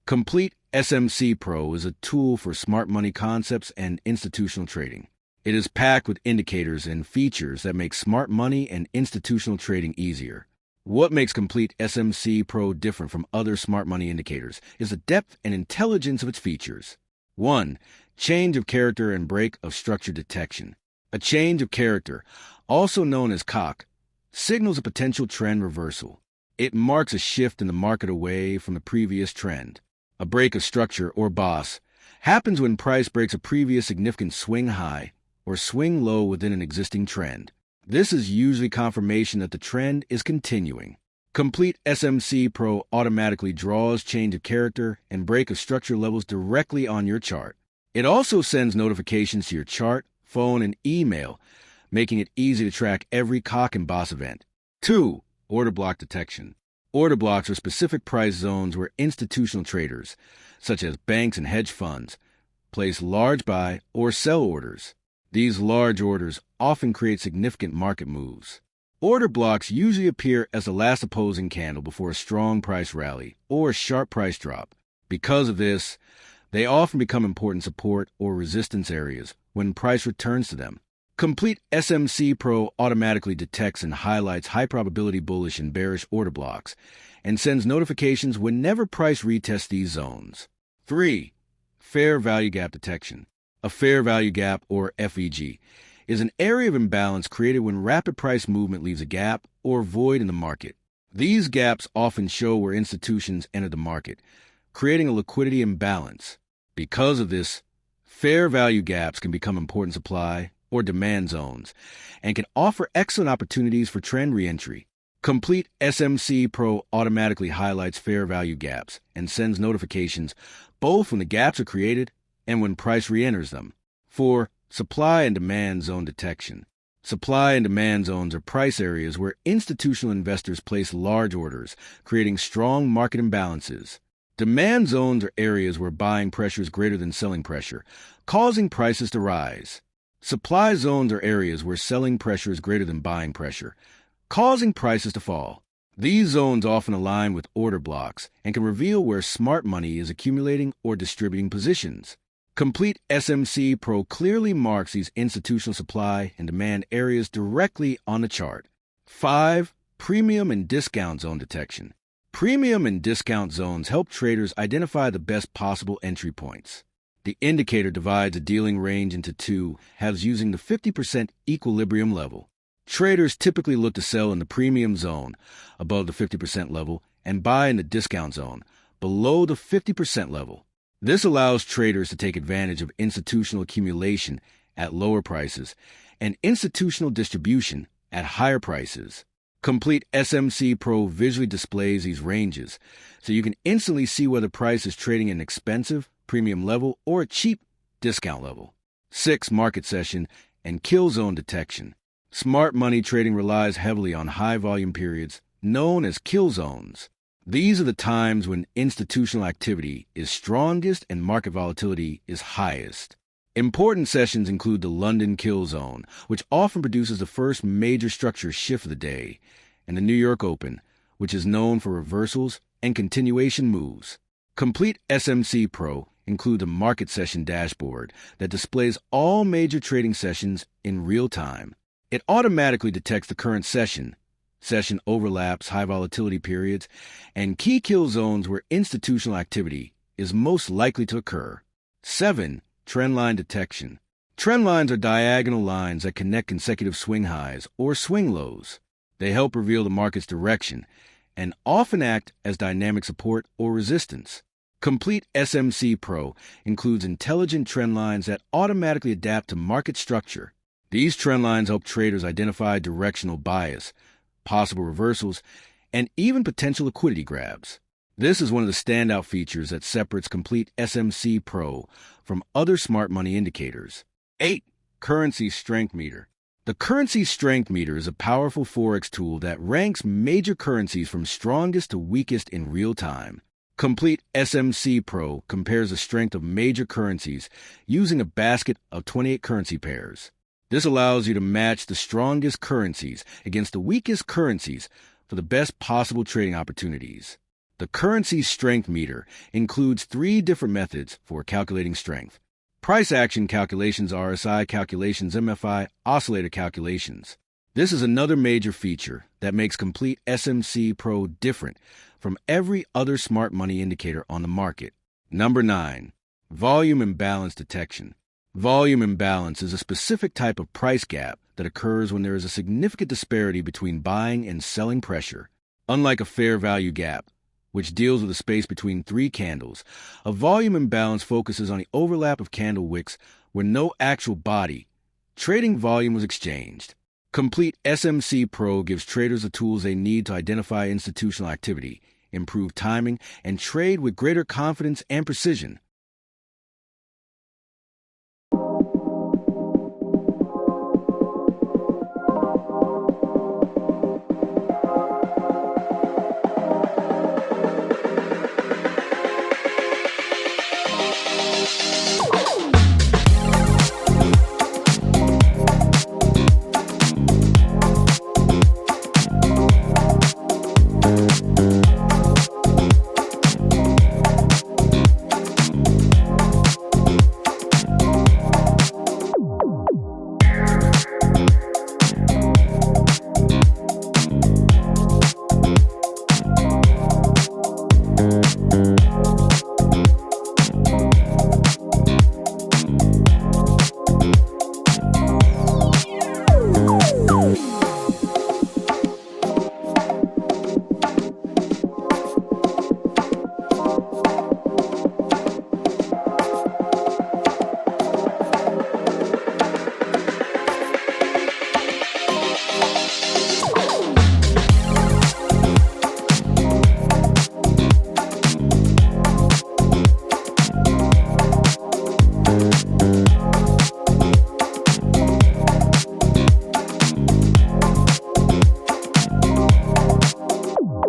Complete SMC Pro is a tool for smart money concepts and institutional trading. It is packed with indicators and features that make smart money and institutional trading easier. What makes Complete SMC Pro different from other smart money indicators is the depth and intelligence of its features. 1. Change of character and break of structure detection. A change of character, also known as COC, signals a potential trend reversal. It marks a shift in the market away from the previous trend. A break of structure, or BOS, happens when price breaks a previous significant swing high or swing low within an existing trend. This is usually confirmation that the trend is continuing. Complete SMC Pro automatically draws change of character and break of structure levels directly on your chart. It also sends notifications to your chart, phone, and email, making it easy to track every COC and BOS event. 2. Order block detection. Order blocks are specific price zones where institutional traders, such as banks and hedge funds, place large buy or sell orders. These large orders often create significant market moves. Order blocks usually appear as the last opposing candle before a strong price rally or a sharp price drop. Because of this, they often become important support or resistance areas when price returns to them. Complete SMC Pro automatically detects and highlights high-probability bullish and bearish order blocks and sends notifications whenever price retests these zones. 3. Fair value gap detection. A fair value gap, or FVG, is an area of imbalance created when rapid price movement leaves a gap or void in the market. These gaps often show where institutions enter the market, creating a liquidity imbalance. Because of this, fair value gaps can become important supply or demand zones and can offer excellent opportunities for trend reentry. Complete SMC Pro automatically highlights fair value gaps and sends notifications both when the gaps are created and when price reenters them. 4. Supply and demand zone detection. Supply and demand zones are price areas where institutional investors place large orders, creating strong market imbalances. Demand zones are areas where buying pressure is greater than selling pressure, causing prices to rise. Supply zones are areas where selling pressure is greater than buying pressure, causing prices to fall. These zones often align with order blocks and can reveal where smart money is accumulating or distributing positions. Complete SMC Pro clearly marks these institutional supply and demand areas directly on the chart. 5. Premium and discount zone detection. Premium and discount zones help traders identify the best possible entry points. The indicator divides a dealing range into two halves using the 50% equilibrium level. Traders typically look to sell in the premium zone, above the 50% level, and buy in the discount zone, below the 50% level. This allows traders to take advantage of institutional accumulation at lower prices and institutional distribution at higher prices. Complete SMC Pro visually displays these ranges, so you can instantly see whether price is trading at an expensive premium level or a cheap discount level. 6. Market session and kill zone detection. Smart money trading relies heavily on high volume periods known as kill zones. These are the times when institutional activity is strongest and market volatility is highest. Important sessions include the London kill zone, which often produces the first major structure shift of the day, and the New York Open, which is known for reversals and continuation moves. Complete SMC Pro includes a market session dashboard that displays all major trading sessions in real time. It automatically detects the current session overlaps, high volatility periods, and key kill zones where institutional activity is most likely to occur. 7. Trendline Detection. Trend lines are diagonal lines that connect consecutive swing highs or swing lows. They help reveal the market's direction and often act as dynamic support or resistance. Complete SMC Pro includes intelligent trend lines that automatically adapt to market structure. These trend lines help traders identify directional bias, possible reversals, and even potential liquidity grabs. This is one of the standout features that separates Complete SMC Pro from other smart money indicators. 8. Currency Strength Meter. The Currency Strength Meter is a powerful Forex tool that ranks major currencies from strongest to weakest in real time. Complete SMC Pro compares the strength of major currencies using a basket of 28 currency pairs. This allows you to match the strongest currencies against the weakest currencies for the best possible trading opportunities. The currency strength meter includes 3 different methods for calculating strength: price action calculations, RSI calculations, MFI oscillator calculations. This is another major feature that makes Complete SMC Pro different from every other smart money indicator on the market. Number 9. Volume imbalance detection. Volume imbalance is a specific type of price gap that occurs when there is a significant disparity between buying and selling pressure. Unlike a fair value gap, which deals with the space between 3 candles, a volume imbalance focuses on the overlap of candle wicks where no actual body, trading volume, was exchanged. Complete SMC Pro gives traders the tools they need to identify institutional activity, improve timing, and trade with greater confidence and precision.